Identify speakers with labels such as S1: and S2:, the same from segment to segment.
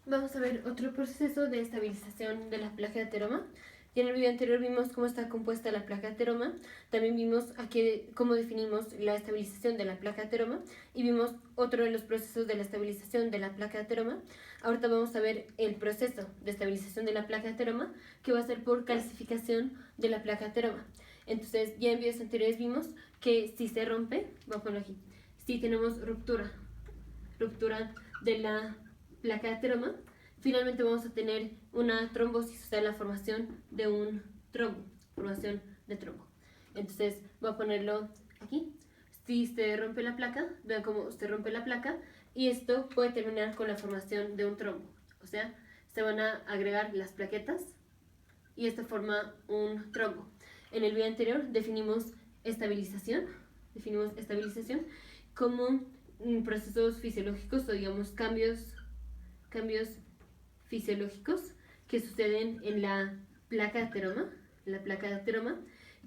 S1: Vamos a ver otro proceso de estabilización de la placa de ateroma. Ya en el video anterior vimos cómo está compuesta la placa de ateroma, también vimos aquí cómo definimos la estabilización de la placa de ateroma y vimos otro de los procesos de la estabilización de la placa de ateroma. Ahorita vamos a ver el proceso de estabilización de la placa de ateroma, que va a ser por calcificación de la placa de ateroma. Entonces, ya en videos anteriores vimos que si se rompe, voy a ponerlo aquí, si tenemos ruptura de la placa de ateroma, finalmente vamos a tener una trombosis, o sea, la formación de un trombo, formación de trombo. Entonces voy a ponerlo aquí. Si se rompe la placa, vean cómo se rompe la placa y esto puede terminar con la formación de un trombo. O sea, se van a agregar las plaquetas y esto forma un trombo. En el video anterior definimos estabilización como procesos fisiológicos o digamos cambios fisiológicos que suceden en la placa de ateroma,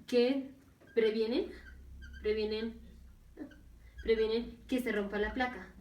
S1: que previenen que se rompa la placa,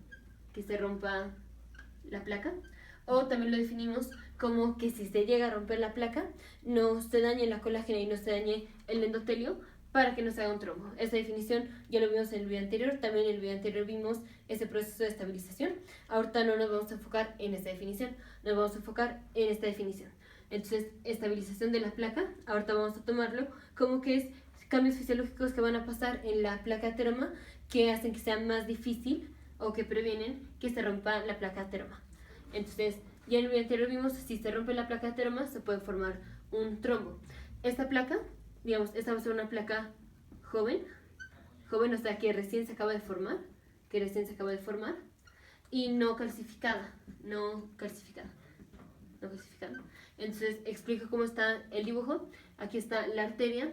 S1: o también lo definimos como que si se llega a romper la placa, no se dañe la colágena y no se dañe el endotelio para que no se haga un trombo. Esa definición ya lo vimos en el video anterior, también en el video anterior vimos ese proceso de estabilización. Ahorita no nos vamos a enfocar en esta definición, nos vamos a enfocar en esta definición. Entonces, estabilización de la placa, ahorita vamos a tomarlo como que es cambios fisiológicos que van a pasar en la placa de ateroma que hacen que sea más difícil o que previenen que se rompa la placa de ateroma. Entonces, ya en el video anterior vimos si se rompe la placa de ateroma se puede formar un trombo. Esta placa, digamos, esta va a ser una placa joven, o sea que recién se acaba de formar, y no calcificada. Entonces explico cómo está el dibujo. Aquí está la arteria,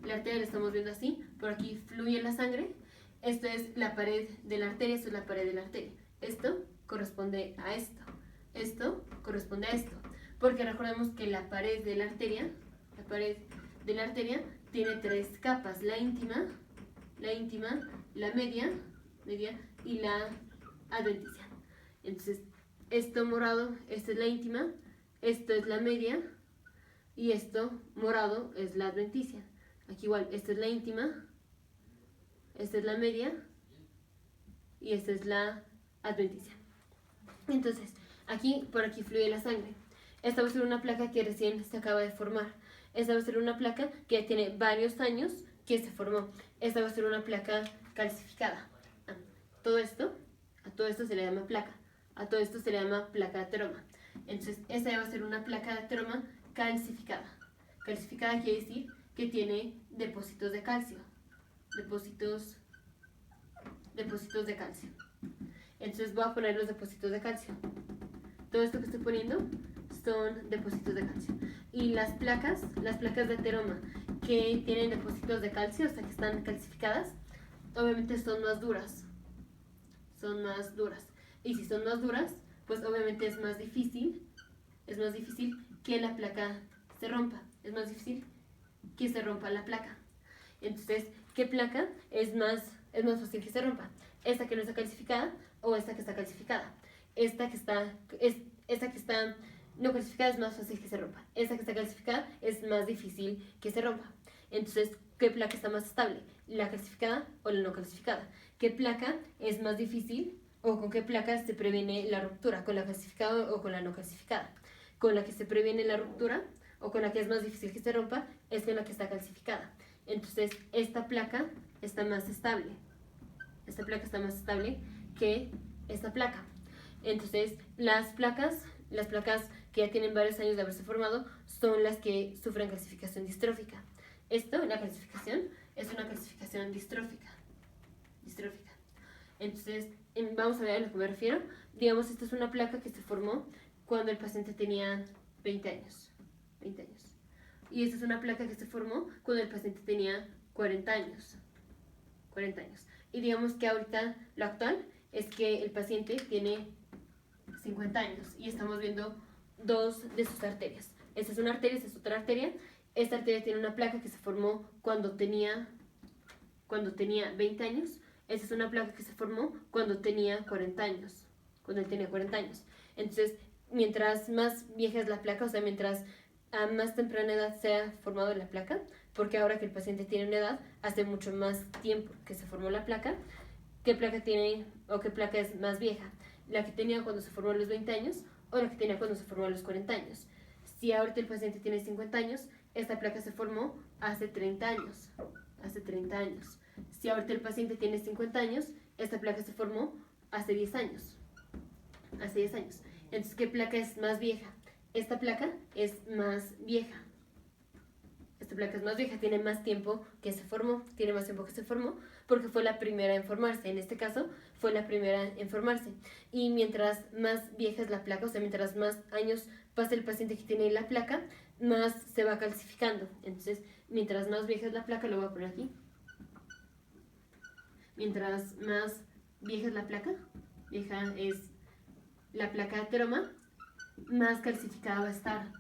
S1: la arteria la estamos viendo así, por aquí fluye la sangre, esto es la pared de la arteria, esto es la pared de la arteria, esto corresponde a esto corresponde a esto, porque recordemos que la pared de la arteria tiene tres capas, la íntima, la media y la adventicia. Entonces, esto morado, esta es la íntima, esto es la media y esto morado es la adventicia. Aquí igual, esta es la íntima, esta es la media y esta es la adventicia. Entonces, por aquí fluye la sangre. Esta va a ser una placa que recién se acaba de formar. Esta va a ser una placa que tiene varios años que se formó. Esta va a ser una placa calcificada. A todo esto se le llama placa. A todo esto se le llama placa de ateroma. Entonces, esta va a ser una placa de ateroma calcificada. Calcificada quiere decir que tiene depósitos de calcio. Depósitos de calcio. Entonces voy a poner los depósitos de calcio. Todo esto que estoy poniendo son depósitos de calcio. Y las placas de ateroma que tienen depósitos de calcio, o sea que están calcificadas, obviamente son más duras. Y si son más duras, pues obviamente es más difícil que la placa se rompa. Es más difícil que se rompa la placa. Entonces, ¿qué placa es más fácil que se rompa? ¿Esta que no está calcificada o esta que está calcificada? Esta que está no calcificada es más fácil que se rompa. Esta que está calcificada es más difícil que se rompa. Entonces, ¿qué placa está más estable? ¿La calcificada o la no calcificada? ¿Qué placa es más difícil o con qué placa se previene la ruptura? ¿Con la calcificada o con la no calcificada? Con la que se previene la ruptura o con la que es más difícil que se rompa es con la que está calcificada. Entonces, esta placa está más estable. Esta placa está más estable que esta placa. Entonces, las placas que ya tienen varios años de haberse formado son las que sufren calcificación distrófica. La calcificación, es una calcificación distrófica. Entonces, vamos a ver a lo que me refiero. Digamos, esta es una placa que se formó cuando el paciente tenía 20 años. Y esta es una placa que se formó cuando el paciente tenía 40 años. Y digamos que ahorita lo actual es que el paciente tiene 50 años y estamos viendo dos de sus arterias. Esta es una arteria, esta es otra arteria. Esta arteria tiene una placa que se formó cuando tenía 20 años. Esta es una placa que se formó cuando tenía 40 años. cuando él tenía 40 años. Entonces, mientras más vieja es la placa, o sea, mientras a más temprana edad se ha formado la placa, porque ahora que el paciente tiene una edad, hace mucho más tiempo que se formó la placa, ¿qué placa tiene o qué placa es más vieja? ¿La que tenía cuando se formó a los 20 años o la que tenía cuando se formó a los 40 años? Si ahorita el paciente tiene 50 años, esta placa se formó hace 30 años. Hace 30 años. Si ahorita el paciente tiene 50 años, esta placa se formó hace 10 años. Hace 10 años. Entonces, ¿qué placa es más vieja? Esta placa es más vieja. Esta placa es más vieja, tiene más tiempo que se formó, porque fue la primera en formarse. En este caso, fue la primera en formarse. Y mientras más vieja es la placa, o sea, mientras más años pasa el paciente que tiene la placa, más se va calcificando. Entonces, mientras más vieja es la placa, lo voy a poner aquí. Mientras más vieja es la placa, vieja es la placa de ateroma, más calcificada va a estar.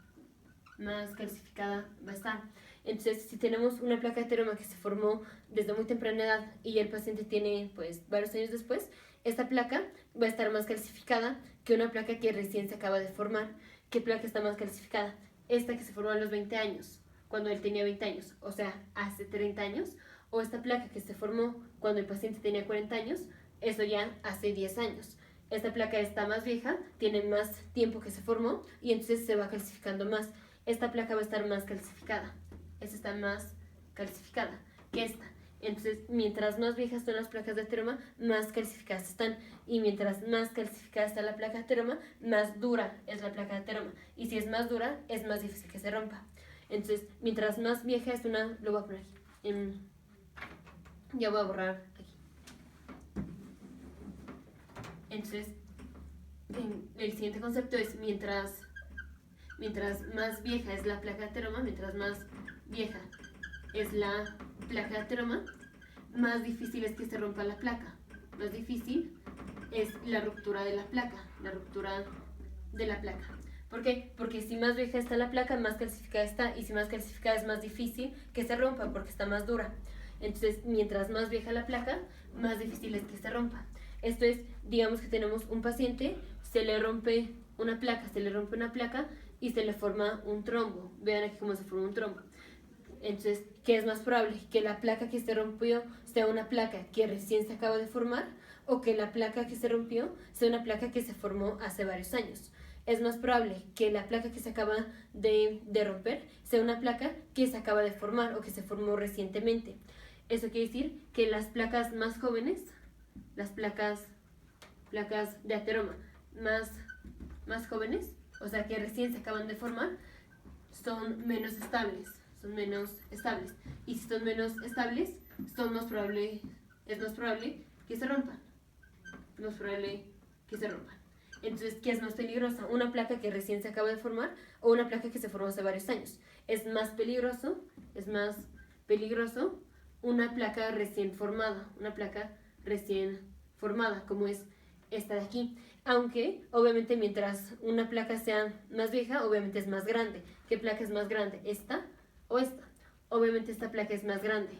S1: Más calcificada va a estar. Entonces, si tenemos una placa de ateroma que se formó desde muy temprana edad y el paciente tiene pues varios años después, esta placa va a estar más calcificada que una placa que recién se acaba de formar. ¿Qué placa está más calcificada? Esta que se formó a los 20 años, cuando él tenía 20 años, o sea, hace 30 años, o esta placa que se formó cuando el paciente tenía 40 años, eso ya hace 10 años. Esta placa está más vieja, tiene más tiempo que se formó y entonces se va calcificando más. Esta placa va a estar más calcificada. Esta está más calcificada que esta. Entonces, mientras más viejas son las placas de ateroma, más calcificadas están. Y mientras más calcificada está la placa de ateroma, más dura es la placa de ateroma. Y si es más dura, es más difícil que se rompa. Entonces, mientras más vieja es una... Lo voy a poner aquí. Ya voy a borrar aquí. Entonces, el siguiente concepto es mientras más vieja es la placa de ateroma, mientras más vieja es la placa de ateroma, más difícil es que se rompa la placa. Más difícil es la ruptura de la placa, ¿Por qué? Porque si más vieja está la placa, más calcificada está, y si más calcificada es más difícil que se rompa porque está más dura. Entonces, mientras más vieja la placa, más difícil es que se rompa. Esto es, digamos que tenemos un paciente, se le rompe una placa y se le forma un trombo. Vean aquí cómo se forma un trombo. Entonces, ¿qué es más probable? ¿Que la placa que se rompió sea una placa que recién se acaba de formar o que la placa que se rompió sea una placa que se formó hace varios años? Es más probable que la placa que se acaba de romper sea una placa que se acaba de formar o que se formó recientemente. Eso quiere decir que las placas más jóvenes, las placas de ateroma más jóvenes, o sea que recién se acaban de formar, son menos estables. Y si son menos estables, es más probable que se rompan. Entonces, ¿qué es más peligrosa? ¿Una placa que recién se acaba de formar o una placa que se formó hace varios años? Es más peligroso una placa recién formada, como es esta de aquí. Aunque, obviamente, mientras una placa sea más vieja, obviamente es más grande. ¿Qué placa es más grande? ¿Esta o esta? Obviamente esta placa es más grande.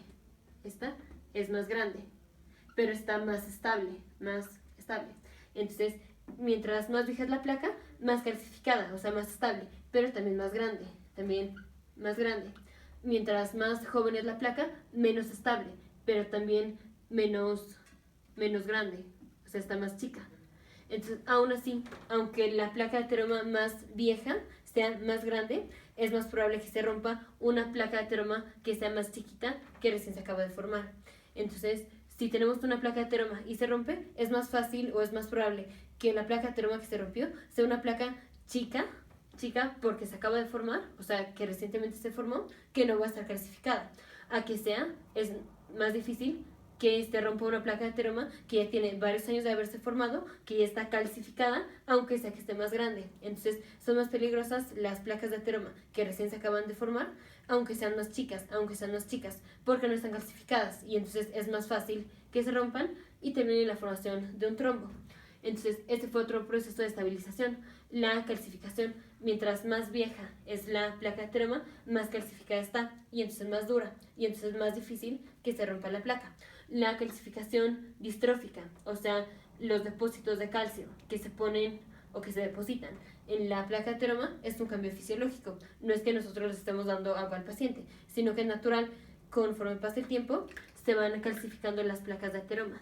S1: Esta es más grande, pero está más estable. Entonces, mientras más vieja es la placa, más calcificada, o sea, más estable, pero también más grande. Mientras más joven es la placa, menos estable, pero también menos grande, o sea, está más chica. Entonces, aún así, aunque la placa de ateroma más vieja sea más grande, es más probable que se rompa una placa de ateroma que sea más chiquita que recién se acaba de formar. Entonces, si tenemos una placa de ateroma y se rompe, es más fácil o es más probable que la placa de ateroma que se rompió sea una placa chica porque se acaba de formar, o sea, que recientemente se formó, que no va a estar calcificada. A que es más difícil que se rompa una placa de ateroma que ya tiene varios años de haberse formado, que ya está calcificada, aunque sea que esté más grande. Entonces, son más peligrosas las placas de ateroma que recién se acaban de formar, aunque sean más chicas, porque no están calcificadas, y entonces es más fácil que se rompan y terminen la formación de un trombo. Entonces, este fue otro proceso de estabilización, la calcificación. Mientras más vieja es la placa de ateroma, más calcificada está, y entonces más dura, y entonces es más difícil que se rompa la placa. La calcificación distrófica, o sea, los depósitos de calcio que se ponen o que se depositan en la placa de ateroma es un cambio fisiológico. No es que nosotros les estemos dando agua al paciente, sino que es natural, conforme pasa el tiempo, se van calcificando las placas de ateroma.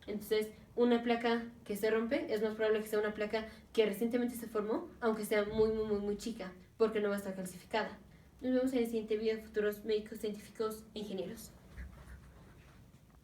S1: Entonces, una placa que se rompe es más probable que sea una placa que recientemente se formó, aunque sea muy chica, porque no va a estar calcificada. Nos vemos en el siguiente video, futuros médicos, científicos e ingenieros.